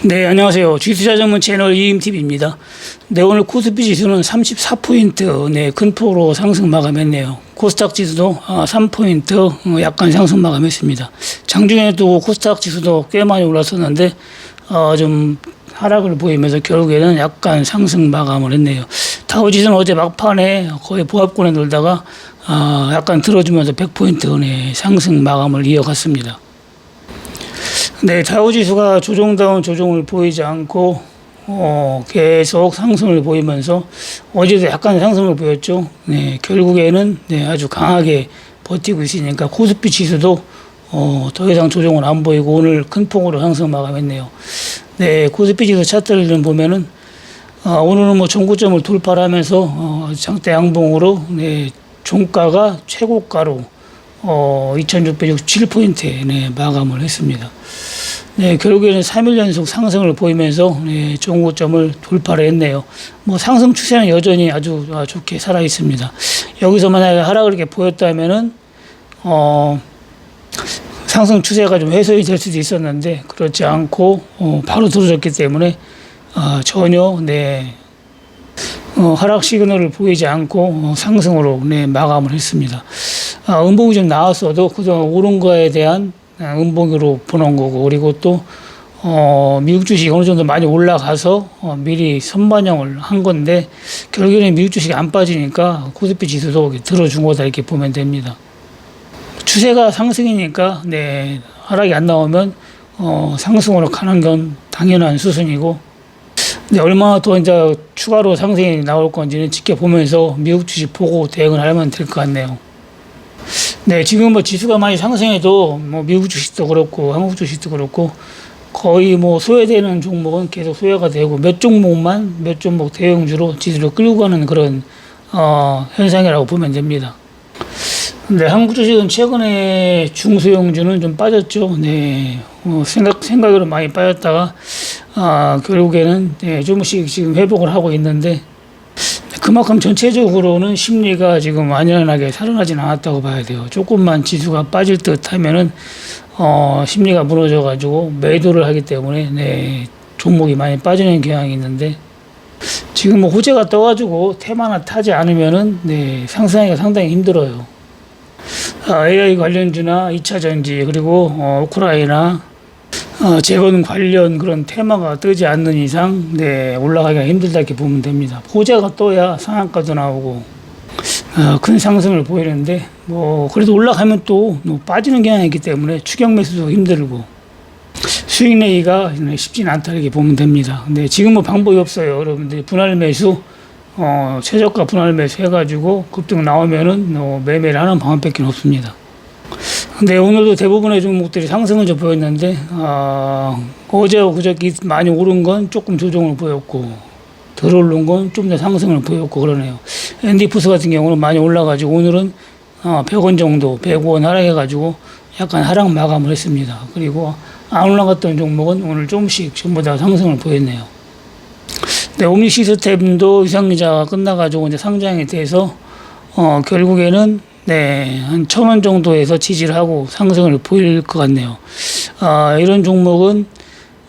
네, 안녕하세요. 지수자 전문 채널 이임TV입니다. 네, 오늘 코스피 지수는 34포인트, 네, 큰 폭으로 상승 마감했네요. 코스닥 지수도 3포인트 약간 상승 마감했습니다. 장중에도 코스닥 지수도 꽤 많이 올랐었는데, 좀 하락을 보이면서 결국에는 약간 상승 마감을 했네요. 다우 지수는 어제 막판에 거의 보합권에 놀다가, 약간 들어주면서 100포인트 네, 상승 마감을 이어갔습니다. 네, 다우지수가 조정다운 조정을 보이지 않고 계속 상승을 보이면서 어제도 약간 상승을 보였죠. 네, 결국에는 네, 아주 강하게 버티고 있으니까 코스피 지수도 더 이상 조정을 안 보이고 오늘 큰 폭으로 상승 마감했네요. 네, 코스피 지수 차트를 좀 보면은 오늘은 뭐 전고점을 돌파를 하면서 장대 양봉으로 네, 종가가 최고가로 2667포인트에 네, 마감을 했습니다. 네, 결국에는 3일 연속 상승을 보이면서 네, 종고점을 돌파를 했네요. 뭐 상승 추세는 여전히 아주 좋게 살아 있습니다. 여기서 만약에 하락을 이렇게 보였다면은 상승 추세가 좀 해소이 될 수도 있었는데 그렇지 않고 바로 들어졌기 때문에 전혀 네, 하락 시그널을 보이지 않고 상승으로 네, 마감을 했습니다. 음봉이 좀 나왔어도 그동안 오른 거에 대한 음봉으로 보는 거고, 그리고 또 미국 주식이 어느 정도 많이 올라가서 미리 선반영을 한 건데 결국에는 미국 주식이 안 빠지니까 코스피 지수도 들어준 거다 이렇게 보면 됩니다. 추세가 상승이니까 네, 하락이 안 나오면 상승으로 가는 건 당연한 수순이고, 네, 얼마나 더 이제 추가로 상승이 나올 건지는 지켜보면서 미국 주식 보고 대응을 하면 될 것 같네요. 네, 지금 뭐 지수가 많이 상승해도 뭐 미국 주식도 그렇고 한국 주식도 그렇고 거의 뭐 소외되는 종목은 계속 소외가 되고 몇 종목 대형주로 지수를 끌고 가는 그런 현상이라고 보면 됩니다. 네, 한국 주식은 최근에 중소형주는 좀 빠졌죠. 네, 생각으로 많이 빠졌다가 결국에는 네, 조금씩 지금 회복을 하고 있는데 그만큼 전체적으로는 심리가 지금 완연하게 살아나진 않았다고 봐야 돼요. 조금만 지수가 빠질 듯 하면은 심리가 무너져 가지고 매도를 하기 때문에 네, 종목이 많이 빠지는 경향이 있는데 지금 뭐 호재가 떠가지고 테마나 타지 않으면은 네, 상승하기가 상당히 힘들어요. AI 관련주나 2차 전지 그리고 우크라이나 재건 관련 그런 테마가 뜨지 않는 이상 네, 올라가기가 힘들다 이렇게 보면 됩니다. 호재가 떠야 상한가도 나오고 큰 상승을 보이는데 뭐 그래도 올라가면 또 뭐 빠지는 경향이 있기 때문에 추격 매수도 힘들고 수익 내기가 쉽지는 않다 이렇게 보면 됩니다. 근데 지금 뭐 방법이 없어요. 여러분들 분할 매수 최저가 분할 매수 해가지고 급등 나오면은 매매를 하는 방법밖에 없습니다. 근데 오늘도 대부분의 종목들이 상승을 좀 보였는데 어제와 그저께 많이 오른 건 조금 조정을 보였고 덜 오른 건 좀 더 상승을 보였고 그러네요. 엔디푸스 같은 경우는 많이 올라가지고 오늘은 100원 정도 105원 하락해가지고 약간 하락 마감을 했습니다. 그리고 안 올라갔던 종목은 오늘 조금씩 전부 다 상승을 보였네요. 네, 옴니 시스템도 유상기자가 끝나가지고 이제 상장이 돼서 결국에는 네, 한 1,000원 정도에서 지지를 하고 상승을 보일 것 같네요. 이런 종목은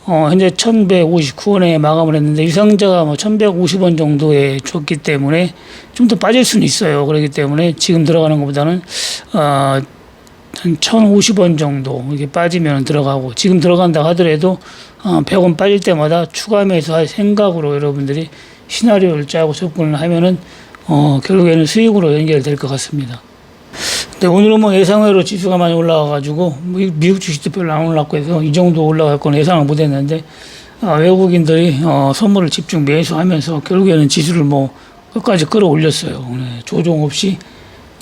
현재 1,159원에 마감을 했는데 유상자가 뭐 1,150원 정도에 줬기 때문에 좀 더 빠질 수는 있어요. 그렇기 때문에 지금 들어가는 것보다는 한 1,050원 정도 이렇게 빠지면 들어가고 지금 들어간다 하더라도 100원 빠질 때마다 추가 매수할 생각으로 여러분들이 시나리오를 짜고 접근을 하면은 결국에는 수익으로 연결될 것 같습니다. 네, 오늘은 뭐 예상외로 지수가 많이 올라와가지고 미국 주식도 별로 안 올랐고 해서 이 정도 올라갈 건 예상을 못했는데 외국인들이 선물을 집중 매수하면서 결국에는 지수를 뭐 끝까지 끌어올렸어요. 네, 조정 없이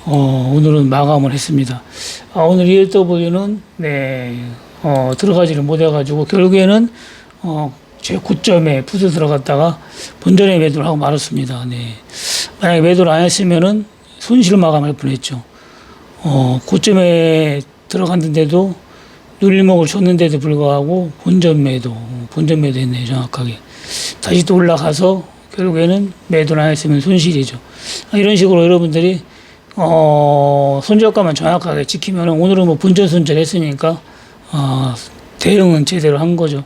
오늘은 마감을 했습니다. 오늘 ELW는 네, 들어가지를 못해가지고 결국에는 제 고점에 풋을 들어갔다가 본전에 매도를 하고 말았습니다. 네, 만약에 매도를 안 했으면은 손실 마감할 뻔했죠. 고점에 들어갔는데도 눌림목을 줬는데도 불구하고 본전 매도 했네요, 정확하게. 다시 또 올라가서 결국에는 매도를 안 했으면 손실이죠. 이런 식으로 여러분들이, 손절가만 정확하게 지키면 오늘은 뭐 본전 손절 했으니까, 대응은 제대로 한 거죠.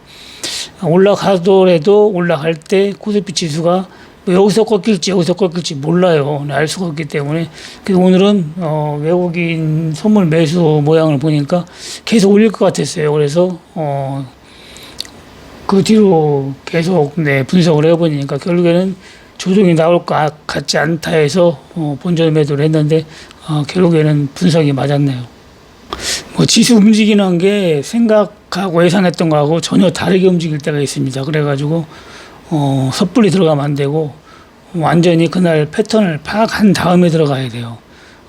올라가더라도 올라갈 때 코스피 지수가 뭐 여기서 꺾일지 몰라요. 알 수가 없기 때문에. 그래서 오늘은 외국인 선물 매수 모양을 보니까 계속 올릴 것 같았어요. 그래서 그 뒤로 계속 분석을 해보니까 결국에는 조정이 나올 것 같지 않다 해서 본전 매도를 했는데 결국에는 분석이 맞았네요. 뭐 지수 움직이는 게 생각하고 예상했던 거하고 전혀 다르게 움직일 때가 있습니다. 그래가지고 섣불리 들어가면 안 되고 완전히 그날 패턴을 파악한 다음에 들어가야 돼요.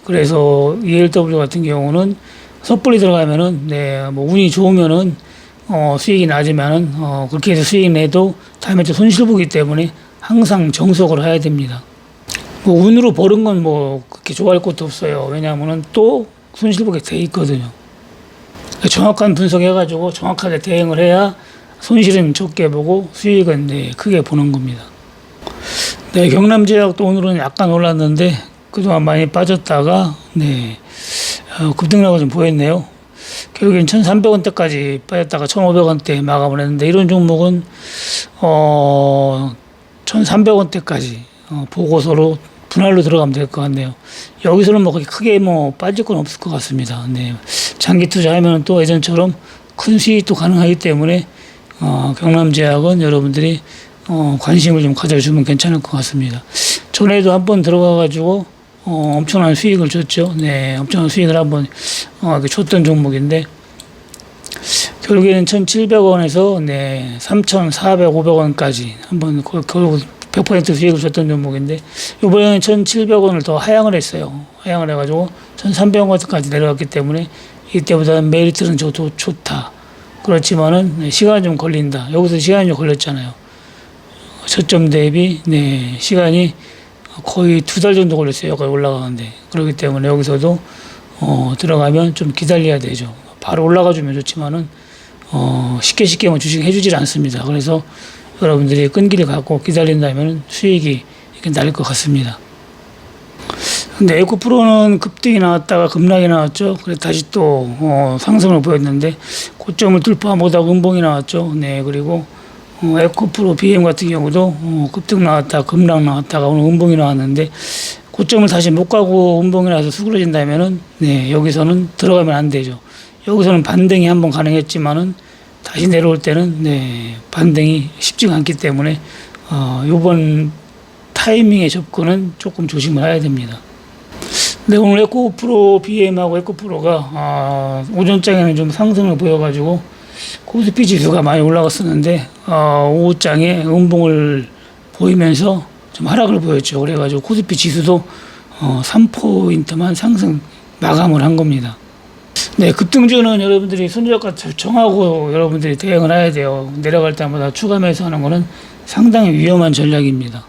그래서 ELW 같은 경우는 섣불리 들어가면은 뭐 운이 좋으면은 수익이 낮으면은 그렇게 해서 수익 내도 다음에 또 손실 보기 때문에 항상 정석을 해야 됩니다. 뭐 운으로 버는 건 뭐 그렇게 좋아할 것도 없어요. 왜냐하면은 또 손실 보게 돼 있거든요. 정확한 분석해가지고 정확하게 대응을 해야 손실은 적게 보고 수익은 크게 보는 겁니다. 경남제약도 오늘은 약간 올랐는데 그동안 많이 빠졌다가 급등락을 좀 보였네요. 결국엔 1,300원대까지 빠졌다가 1,500원대 마감을 했는데 이런 종목은 1,300원대까지 보고서로 분할로 들어가면 될 것 같네요. 여기서는 뭐 크게 빠질 건 없을 것 같습니다. 장기 투자하면 또 예전처럼 큰 수익도 가능하기 때문에 경남제약은 여러분들이 관심을 좀 가져주면 괜찮을 것 같습니다. 전에도 한번 들어가가지고 엄청난 수익을 줬죠. 엄청난 수익을 한번 줬던 종목인데 결국에는 1,700원에서 3,400, 500원까지 한번 결국 100% 수익을 줬던 종목인데 이번에는 1,700원을 더 하향을 했어요. 하향을 해가지고 1,300원까지 내려갔기 때문에 이때보다는 메리트는 저도 좋다. 그렇지만은 시간이 좀 걸린다. 여기서 시간이 좀 걸렸잖아요. 저점 대비 시간이 거의 2달 정도 걸렸어요. 여기까지 올라가는데 그렇기 때문에 여기서도 들어가면 좀 기다려야 되죠. 바로 올라가주면 좋지만은 쉽게 주식 해주질 않습니다. 그래서 여러분들이 끈기를 갖고 기다린다면 수익이 이렇게 날 것 같습니다. 근데 에코프로는 급등이 나왔다가 급락이 나왔죠. 그래서 다시 또 상승을 보였는데 고점을 돌파 못하고 음봉이 나왔죠. 그리고 에코프로 BM 같은 경우도 급등 나왔다가 급락 나왔다가 오늘 음봉이 나왔는데 고점을 다시 못 가고 음봉이 나서 수그러진다면은 여기서는 들어가면 안 되죠. 여기서는 반등이 한번 가능했지만은 다시 내려올 때는 반등이 쉽지가 않기 때문에 요번 타이밍의 접근은 조금 조심을 해야 됩니다. 오늘 에코프로 BM하고 에코프로가 오전장에는 좀 상승을 보여가지고 코스피 지수가 많이 올라갔었는데 오후장에 음봉을 보이면서 좀 하락을 보였죠. 그래가지고 코스피 지수도 3포인트만 상승 마감을 한 겁니다. 급등주는 여러분들이 손절가 정하고 여러분들이 대응을 해야 돼요. 내려갈 때마다 추가 매수하는 거는 상당히 위험한 전략입니다.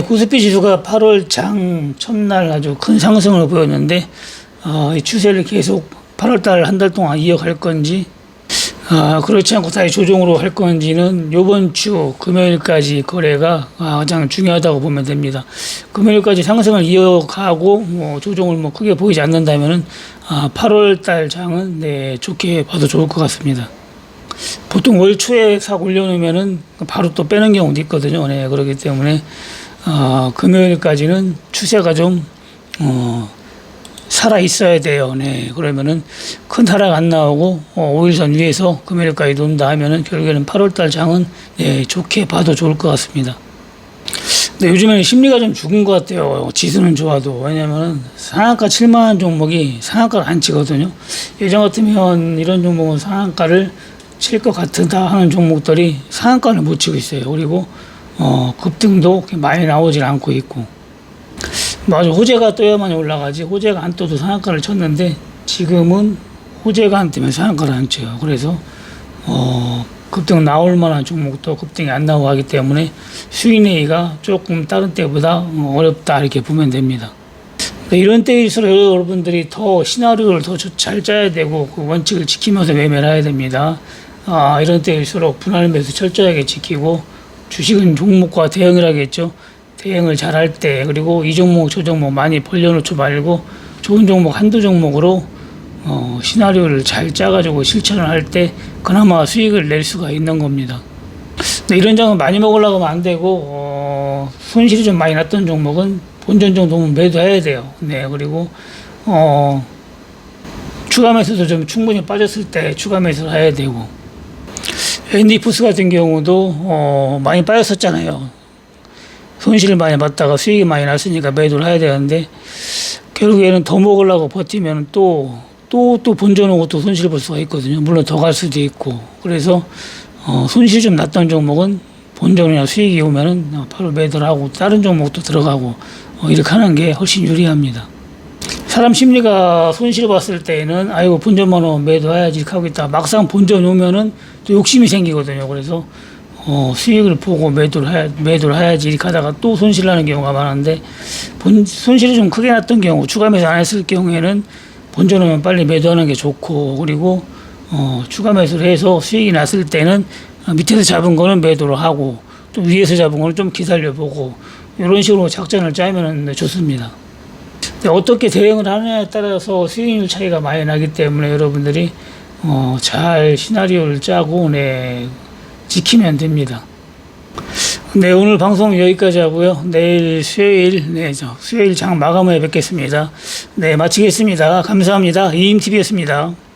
코스피 지수가 8월 장 첫날 아주 큰 상승을 보였는데 이 추세를 계속 8월달 한 달 동안 이어갈 건지 그렇지 않고 다시 조정으로 할 건지는 이번 주 금요일까지 거래가 가장 중요하다고 보면 됩니다. 금요일까지 상승을 이어가고 조정을 크게 보이지 않는다면은 8월달 장은 좋게 봐도 좋을 것 같습니다. 보통 월 초에 싹 올려놓으면은 바로 또 빼는 경우도 있거든요. 그렇기 때문에 금요일까지는 추세가 좀 살아 있어야 돼요. 그러면은 큰 하락 안 나오고 5일선 위에서 금요일까지 논다 하면은 결국에는 8월달 장은 좋게 봐도 좋을 것 같습니다. 근데 요즘에는 심리가 좀 죽은 것 같아요. 지수는 좋아도. 왜냐면은 상한가 7만원 종목이 상한가를 안 치거든요. 예전 같으면 이런 종목은 상한가를 칠 것 같다 하는 종목들이 상한가를 못 치고 있어요. 그리고 급등도 많이 나오질 않고 있고. 맞아, 호재가 떠야만 올라가지 호재가 안 떠도 상한가를 쳤는데 지금은 호재가 안 뜨면 상한가를 안 쳐요. 그래서 급등 나올 만한 종목도 급등이 안 나오고 하기 때문에 수익 내기가 조금 다른 때보다 어렵다 이렇게 보면 됩니다. 이런 때일수록 여러분들이 더 시나리오를 더 잘 짜야 되고 그 원칙을 지키면서 매매를 해야 됩니다. 이런 때일수록 분할 매수 철저하게 지키고 주식은 종목과 대응을 하겠죠. 대응을 잘 할 때 그리고 이 종목 저 종목 많이 벌려놓지 말고 좋은 종목 한두 종목으로 시나리오를 잘 짜가지고 실천을 할 때 그나마 수익을 낼 수가 있는 겁니다. 네, 이런 장은 많이 먹으려고 하면 안 되고 손실이 좀 많이 났던 종목은 본전 정도면 매도해야 돼요. 네, 그리고 추가 매수도 좀 충분히 빠졌을 때 추가 매수를 해야 되고, 엔디푸스 같은 경우도 많이 빠졌었잖아요. 손실을 많이 봤다가 수익이 많이 났으니까 매도를 해야 되는데, 결국에는 더 먹으려고 버티면 또 본전 오고 또 손실 볼 수가 있거든요. 물론 더 갈 수도 있고. 그래서 손실이 좀 났던 종목은 본전이나 수익이 오면은 바로 매도를 하고 다른 종목도 들어가고 이렇게 하는 게 훨씬 유리합니다. 사람 심리가 손실 봤을 때에는 아이고 본전만 오면 매도해야지 이렇게 하고 있다가 막상 본전이 오면은 또 욕심이 생기거든요. 그래서 수익을 보고 매도를 해야지 이렇게 하다가 또 손실 나는 경우가 많은데, 손실이 좀 크게 났던 경우, 추가 매수 안 했을 경우에는 본전 오면 빨리 매도하는 게 좋고, 그리고 추가 매수를 해서 수익이 났을 때는 밑에서 잡은 거는 매도를 하고 또 위에서 잡은 거는 좀 기다려보고 이런 식으로 작전을 짜면 좋습니다. 어떻게 대응을 하느냐에 따라서 수익률 차이가 많이 나기 때문에 여러분들이 잘 시나리오를 짜고 지키면 됩니다. 네, 오늘 방송 여기까지 하고요. 내일 수요일, 수요일 장 마감 후에 뵙겠습니다. 네, 마치겠습니다. 감사합니다. 이임TV였습니다.